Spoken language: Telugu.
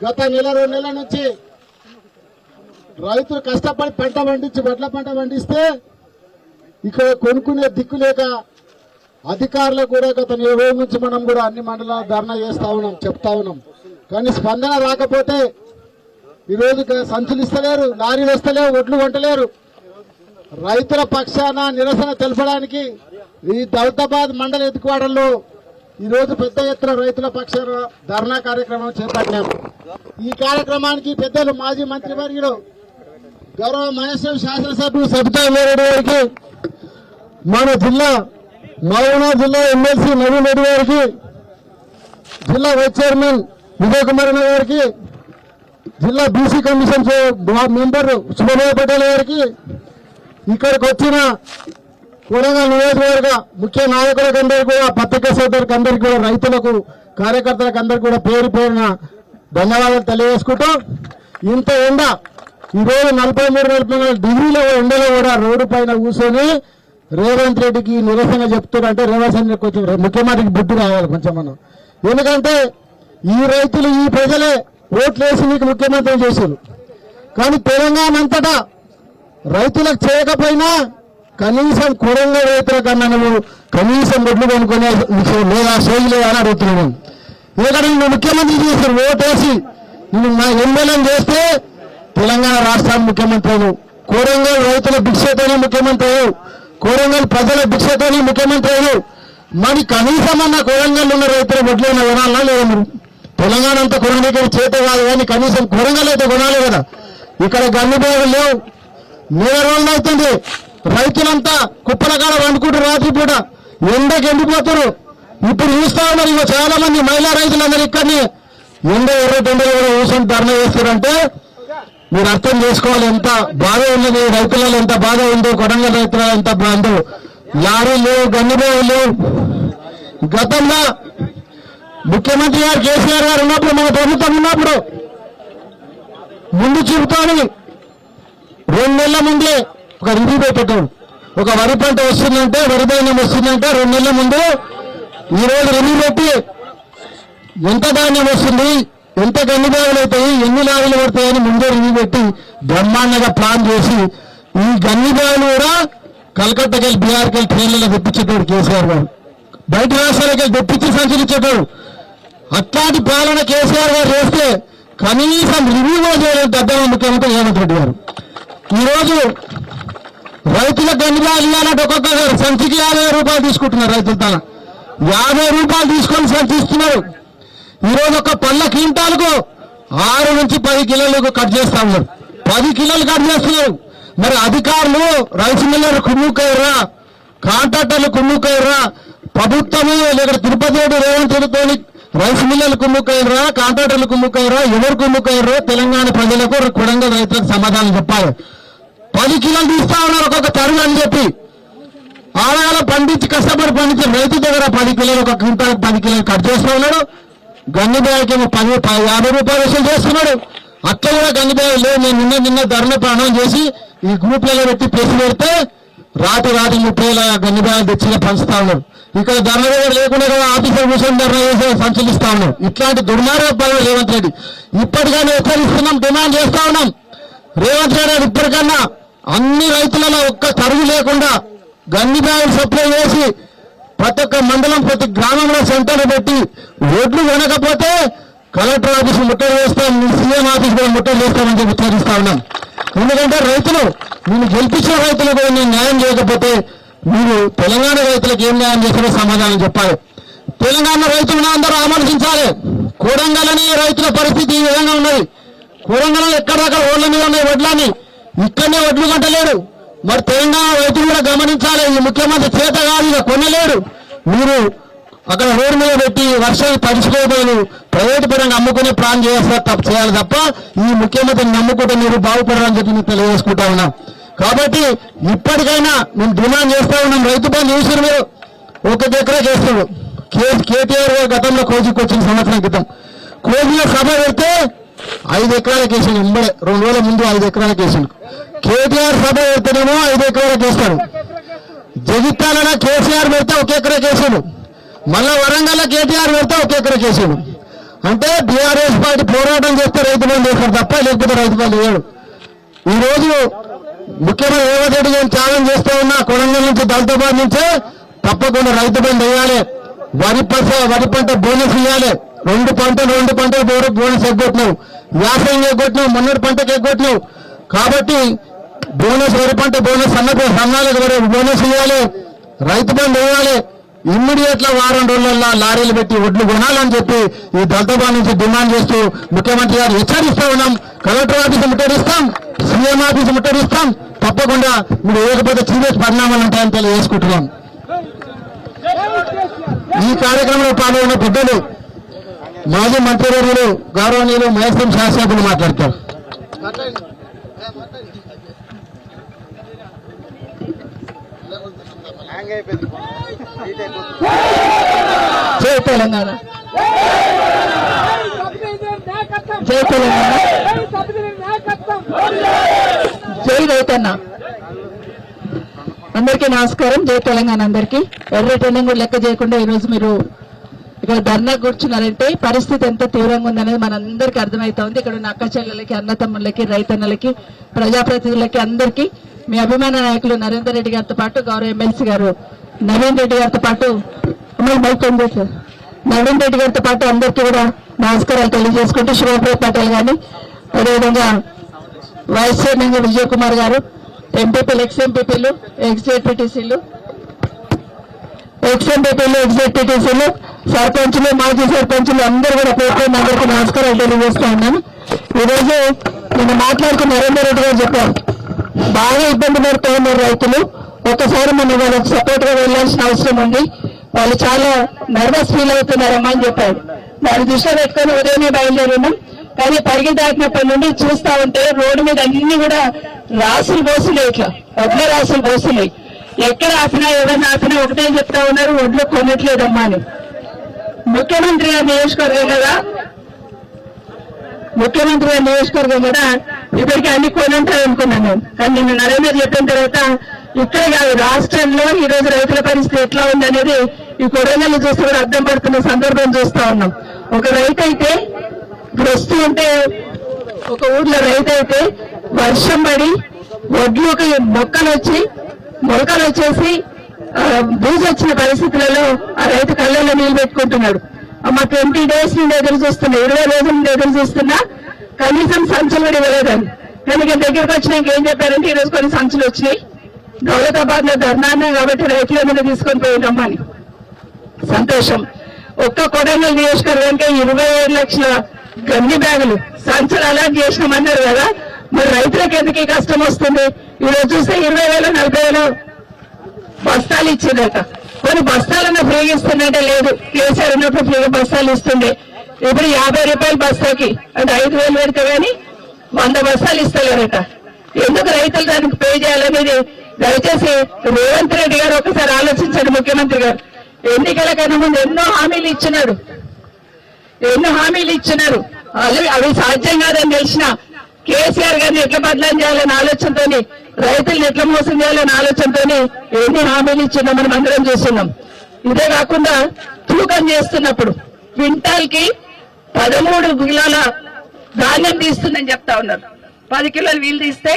గత నెల 2 నెలల నుంచి రైతులు కష్టపడి పంట పండించి వడ్ల పంట పండిస్తే ఇక్కడ కొనుక్కునే దిక్కు లేక అధికారులు కూడా గత 20 రోజుల నుంచి మనం కూడా అన్ని మండలాలు ధర్నా చేస్తా ఉన్నాం, చెప్తా ఉన్నాం. కానీ స్పందన రాకపోతే ఈరోజు సంచులు ఇస్తలేరు, లారీలు వస్తలేరు, ఒడ్లు కొంటలేరు. రైతుల పక్షాన నిరసన తెలపడానికి ఈ దౌలతాబాద్ మండల ఎదుకువాడల్లో ఈరోజు పెద్ద ఎత్తున రైతుల పక్షాన ధర్నా కార్యక్రమం చేపట్టాము. ఈ కార్యక్రమానికి పెద్దలు మాజీ మంత్రివర్యులు గౌరవ మహేశ్వరం శాసనసభ్యులు సబితా ఇంద్రారెడ్డి గారికి, మన జిల్లా మహబూబాబాద్ జిల్లా ఎమ్మెల్సీ నవీన్ రెడ్డి గారికి, జిల్లా వైస్ చైర్మన్ విజయ్ కుమార్ గారికి, జిల్లా BC commission member Subrahmanya Patel గారికి, ఇక్కడికి వచ్చిన కొడంగల్ నియోజకవర్గ ముఖ్య నాయకులకందరికీ కూడా, పత్రికా సోదరులకు అందరికీ కూడా, రైతులకు కార్యకర్తలకు అందరికీ కూడా పేరు పేరున ధన్యవాదాలు తెలియజేసుకుంటూ, ఇంత ఎండ ఈరోజు 43-44 డిగ్రీల ఎండలో కూడా రోడ్డు పైన కూర్చొని రేవంత్ రెడ్డికి నిరసన చెప్తున్నారంటే రేవంత్ రెడ్డి కొంచెం ముఖ్యమంత్రికి బుద్ధి రావాలి కొంచెం మనం. ఎందుకంటే ఈ రైతులు ఈ ప్రజలే ఓట్లేసి మీకు ముఖ్యమంత్రి చేశారు. కానీ తెలంగాణ అంతటా రైతులకు చేయకపోయినా కనీసం కొడంగల్ రైతుల కన్నా నువ్వు కనీసం ఒడ్లు కొనుక్కునే లేదా సోయి లేదా అని అడుగుతున్నాను. ఎందుకంటే నువ్వు ముఖ్యమంత్రి చేశారు, ఓటేసి నువ్వు నా ఎమ్మెల్యేని చేస్తే తెలంగాణ రాష్ట్రానికి ముఖ్యమంత్రి అయ్యావు, కొడంగల్ రైతుల భిక్షతోనే ముఖ్యమంత్రి అయ్యావు, కొడంగల్ ప్రజల భిక్షతోనే ముఖ్యమంత్రి అయ్యావు. మరి కనీసం అన్న కొడంగల్ ఉన్న రైతుల ఒడ్లైనా కొనాలన్నా లేదా? మీరు తెలంగాణ అంతా కొనడానికి చేత కాదు, కానీ కనీసం కొడంగల్ అయితే కొనాలి కదా. ఇక్కడ గన్నుబాగులు లేవు, 3 రోజులు అవుతుంది. రైతులంతా కుప్పల కాడ వండుకుంటారు, రాత్రి పూట ఎండకి ఎండిపోతారు. ఇప్పుడు చూస్తా ఉన్నారు, ఇక చాలా మంది మహిళా రైతులందరూ ఇక్కడనే ఎండ 22 కూడా కూర్చొని ధర్నా చేస్తారంటే మీరు అర్థం చేసుకోవాలి ఎంత బాధ ఉన్నది, రైతులలో ఎంత బాధ ఉందో, కొడంగల్ రైతుల ఎంత బాధ. లారీలు లేవు, గన్నుబాగులు లేవు. గతంలో ముఖ్యమంత్రి గారు కేసీఆర్ గారు ఉన్నప్పుడు, మన ప్రభుత్వం ఉన్నప్పుడు ముందు చూపుతాను 2 నెలల ముందే ఒక రివ్యూ పెట్టాడు. ఒక వరి పంట వస్తుందంటే, వరి ధాన్యం వస్తుందంటే 2 నెలల ముందు ఈరోజు రివ్యూ పెట్టి ఎంత ధాన్యం వస్తుంది, ఎంత గన్నుబాగులు అవుతాయి, ఎన్ని లారీలు పడతాయని ముందే రివ్యూ పెట్టి బ్రహ్మాండంగా ప్లాన్ చేసి ఈ గన్నుబాగులు కూడా కలకత్తాకి వెళ్ళి బీహార్కి వెళ్ళి ట్రైన్లలో తెప్పించేటాడు కేసీఆర్ గారు, బయట రాష్ట్రాలకి వెళ్ళి తెప్పించి సంచరించేటాడు. అట్లాంటి పాలన కేసీఆర్ గారు చేస్తే కనీసం రివ్యూ కూడా చేయలేదు పెద్ద ముఖ్యమంత్రి రేవంత్ రెడ్డి గారు. ఈరోజు రైతుల గన్నుబాగులు ఇవ్వాలంటే ఒక్కొక్క సంచికి 50 రూపాయలు తీసుకుంటున్నారు. రైతులు తన 50 రూపాయలు తీసుకొని సంచి ఇస్తున్నారు. ఈరోజు ఒక పళ్ళ క్వింటాలకు 6 నుంచి 10 కిలోలకు కట్ చేస్తా ఉన్నారు, 10 కిలోలు కట్ చేస్తున్నారు. మరి అధికారులు రైస్ మిల్లర్లు కుమ్ముకయ్యరా, కాంట్రాక్టర్లు కుమ్ముకయ్యరా, ప్రభుత్వము లేదా తిరుపతి రెడ్డి రేవంత్ రెడ్డితో రైస్ మిల్లర్లు కుమ్ముకయ్యరా, కాంట్రాక్టర్లు కుమ్ముకయ్యరా, ఎవరు కుమ్ముకయ్యరో తెలంగాణ ప్రజలకు కొడంగల్ రైతులకు సమాధానం చెప్పాలి. 10 కిలోలు తీస్తా ఉన్నారు ఒక్కొక్క తరుగు అని చెప్పి ఆడవాళ్ళ పండించి కష్టపడి పండించి రైతు దగ్గర 10 కిలోలు ఒక క్వింటాల్ 10 కిలోలు కట్ చేస్తూ ఉన్నాడు. గన్నుబాయికి 50 రూపాయలు వసూలు చేస్తున్నాడు. అట్లా కూడా గన్నుబాయి లేదు. నేను నిన్న ధరలు ప్రాణం చేసి ఈ గ్రూప్లలో పెట్టి ప్రెస్ పెడితే రాత్రి 30 గన్నుబాయిలు తెచ్చి పంచుతా ఉన్నారు. ఇక్కడ ధరల దగ్గర లేకుండా కూడా ఆఫీసర్ కూర్చొని ధరలు చేసి సంచలిస్తా ఉన్నాం. ఇట్లాంటి దుర్మార్గ రేవంత్ రెడ్డి ఇప్పటికైనా హెచ్చరిస్తున్నాం, డిమాండ్ చేస్తా ఉన్నాం. రేవంత్ రెడ్డి ఇప్పటికన్నా అన్ని రైతులలో ఒక్క తరుగు లేకుండా గన్నుబాయిలు సప్లై చేసి ప్రతి ఒక్క మండలం ప్రతి గ్రామంలో సెంటర్ పెట్టి ఓట్లు కొనకపోతే కలెక్టర్ ఆఫీసు ముట్టడి చేస్తాం, సీఎం ఆఫీస్ కూడా ముట్టడి చేస్తామని చెప్పి హెచ్చరిస్తా ఉన్నాం. ఎందుకంటే రైతులు నేను గెలిపించిన రైతులు కూడా నేను న్యాయం చేయకపోతే మీరు తెలంగాణ రైతులకు ఏం న్యాయం చేస్తారో సమాధానం చెప్పాలి. తెలంగాణ రైతులను అందరూ ఆమోదించాలి. కొడంగల్ అనే రైతుల పరిస్థితి ఈ విధంగా ఉన్నది. కొడంగల్ ఎక్కడక్కడ ఓళ్ల మీద ఉన్నాయి వడ్లని, ఇక్కడనే వడ్లు కట్టలేడు. మరి తెలంగాణ రైతులు కూడా గమనించాలి. ఈ ముఖ్యమంత్రి చేత కాదు, ఇక కొనలేడు. మీరు అక్కడ రోడ్డు మీద పెట్టి వర్షాలు తడిచిపోయేది ప్రైవేటు పరంగా అమ్ముకునే ప్లాన్ చేయాలి తప్ప ఈ ముఖ్యమంత్రిని నమ్ముకుంటే మీరు బాగుపడాలని చెప్పి నేను తెలియజేసుకుంటా ఉన్నాం. కాబట్టి ఇప్పటికైనా మేము డిమాండ్ చేస్తా ఉన్నాం. రైతు బంధు చూసారు మీరు, 1 ఎకరా చేస్తాడు. కేటీఆర్ గారు గతంలో కోజికి వచ్చిన సంవత్సరం క్రితం కోజిలో సభ పెడితే 5 ఎకరాలకు వేసాడు. 2 రోజుల ముందు 5 ఎకరాలకు వేసాడు. కేటీఆర్ సభ పెడితేనేమో 5 ఎకరాలకు వేస్తాడు. జగిత్యాలలో కేసీఆర్ పెడితే 1 ఎకరాకి వేసాడు. మళ్ళా వరంగల్ కేటీఆర్ పెడితే 1 ఎకరాకి వేసాడు. అంటే బీఆర్ఎస్ పార్టీ పోరాటం చేస్తే రైతు బంధు చేస్తారు తప్ప, లేకపోతే రైతు బంధు వేయడు. ఈ రోజు ముఖ్యమంత్రి రేవంత్ రెడ్డి గారు ఛాలెంజ్ చేస్తూ ఉన్నా, కొడంగల్ నుంచి దళితాబాద్ నుంచే తప్పకుండా రైతు బంధు వేయాలి, వరి పంట బోనస్ ఇవ్వాలి. రెండు పంటలు బోనస్ ఎగ్గొట్టినావు, వ్యాసంగా ఎగ్గొట్టినావు, మొన్నటి పంటకు ఎగ్గొట్టినావు. కాబట్టి బోనస్ వరి పంట బోనస్ సన్నాలకు బోనస్ ఇవ్వాలి, రైతు బంధు వేయాలి. ఇమ్మీడియట్ గా వారం రోజుల్లో లారీలు పెట్టి ఒడ్లు కొనాలని చెప్పి ఈ దళితాబాద్ నుంచి డిమాండ్ చేస్తూ ముఖ్యమంత్రి గారు హెచ్చరిస్తూ ఉన్నాం. కలెక్టర్ ఆఫీసు ముట్టడిస్తాం, సీఎం ఆఫీసు ముట్టడిస్తాం. తప్పకుండా మీరు వేయకపోతే సీరియస్ పరిణామాలు ఉంటాయని తెలియజేసుకుంటున్నాం. ఈ కార్యక్రమంలో పాల్గొన్న పెద్దలు మాజీ మంత్రివర్యులు గౌరవనీయులు మహేశ్వరం శాసనసభ్యులు మాట్లాడతారు. జై తెలంగాణ, జై తెలంగాణ, జై రైతన్న. అందరికీ నమస్కారం. జై తెలంగాణ అందరికీ. ఎర్రటెన్నింగ్ కూడా లెక్క చేయకుండా ఈరోజు మీరు ఇక్కడ ధర్నా కూర్చున్నారంటే పరిస్థితి ఎంత తీవ్రంగా ఉందనేది మనందరికీ అర్థమవుతా ఉంది. ఇక్కడ ఉన్న అక్క చెల్లెలకి, అన్నతమ్ములకి, రైతన్నలకి, ప్రజాప్రతినిధులకి అందరికీ మీ అభిమాన నాయకులు నరేందర్ రెడ్డి గారితో పాటు గౌరవ ఎమ్మెల్సీ గారు నవీన్ రెడ్డి గారితో పాటు నవీన్ రెడ్డి గారితో పాటు అందరికీ కూడా నమస్కారాలు తెలియజేసుకుంటూ శివప్రభు పటేల్ గారిని, అదేవిధంగా వైస్ చైర్మన్ గా విజయ్ కుమార్ గారు, ఎంపీపీలు, ఎక్స్ ఎంపీపీలు, ఎక్స్ జెడ్పీటీసీలు, సర్పంచులు, మాజీ సర్పంచులు అందరూ కూడా పేర్కొన్న అందరికీ నమస్కారాలు తెలియజేస్తా ఉన్నాను. ఈరోజు నేను మాట్లాడుకున్న నరేందర్ రెడ్డి గారు చెప్పారు, బాగా ఇబ్బంది పడుతూ ఉన్నారు రైతులు, ఒక్కసారి మనం వాళ్ళకి సపోర్ట్ గా వెళ్లాల్సిన అవసరం ఉంది, వాళ్ళు చాలా నర్వస్ ఫీల్ అవుతున్నారమ్మా అని చెప్పారు. దాన్ని దృష్టిలో పెట్టుకుని ఉదయమే బయలుదేరినాం. కానీ పరిగి దాటినప్పటి నుండి చూస్తా ఉంటే రోడ్డు మీద అన్ని కూడా రాసులు పోసులే, ఇట్లా వడ్ల రాసులు పోసున్నాయి. ఎక్కడ ఆపినా ఎవరిని ఆపినా ఒకటే చెప్తా ఉన్నారు, ఒడ్లు కొనట్లేదమ్మా అని. ముఖ్యమంత్రి గారి నియోజకవర్గం కదా ఇప్పటికీ అన్ని కొనుంటారు అనుకున్నాను నేను. కానీ నిన్న నరేంద్ర చెప్పిన తర్వాత ఇక్కడ కాదు, రాష్ట్రంలో ఈ రోజు రైతుల పరిస్థితి ఎట్లా ఉందనేది ఈ కొడంగల్ చూస్తే కూడా అర్థం పడుతున్న సందర్భం చూస్తా ఉన్నాం. ఒక రైతు అయితే ఇప్పుడు వస్తూ ఉంటే, ఒక ఊర్లో రైతు అయితే వర్షం పడి ఒడ్లుకి మొక్కలు వచ్చేసి బూజు వచ్చిన పరిస్థితులలో ఆ రైతు కళ్ళల్లో నీళ్లు పెట్టుకుంటున్నాడు. అమ్మ 20 days నుండి ఎదురు చూస్తున్నా, 20 రోజుల నుండి ఎదురు చూస్తున్నా, కనీసం సంచులు కూడా ఇవ్వలేదని. కానీ ఇక దగ్గరకు వచ్చినాక ఏం చెప్పారంటే ఈరోజు కొన్ని సంచులు వచ్చినాయి, దౌలతాబాద్ లో ధర్నా కాబట్టి రైతుల మీద తీసుకొని పోయిందమ్మా అని. సంతోషం. ఒక్క కొడంగల్ నియోజకవర్గానికి 27 లక్షల గంజి బ్యాగులు సంచులు అలాట్ చేసినామన్నారు కదా, మరి రైతులకు ఎందుకు కష్టం వస్తుంది? ఈరోజు చూస్తే 20,000 40,000 బస్తాలు ఇచ్చిందట. కొన్ని బస్తాలన్నా ఫ్రీగా ఇస్తుందంటే లేదు, కేసీఆర్ ఉన్నప్పుడు ఫ్రీగా బస్తాలు ఇస్తుండే. ఇప్పుడు 50 రూపాయలు బస్తాకి, అంటే 5,000 పెడితే గానీ 100 బస్తాలు ఇస్తలేరట. ఎందుకు రైతులు దానికి పే చేయాలనేది దయచేసి రేవంత్ రెడ్డి గారు ఒకసారి ఆలోచించండి. ముఖ్యమంత్రి గారు ఎన్నికల కన్నా ముందు ఎన్నో హామీలు ఇచ్చినారు, అవి సాధ్యం కాదని తెలిసిన కేసీఆర్ గారిని ఎట్లా బదలాం చేయాలనే ఆలోచనతో, రైతులను ఎట్లా మోసం చేయాలనే ఆలోచనతో ఎన్ని హామీలు ఇచ్చినా మనం అందరం చూస్తున్నాం. ఇదే కాకుండా తూకం చేస్తున్నప్పుడు క్వింటాల్ కి 13 కిలోల ధాన్యం తీస్తుందని చెప్తా ఉన్నారు. 10 కిలోలు వీళ్ళు తీస్తే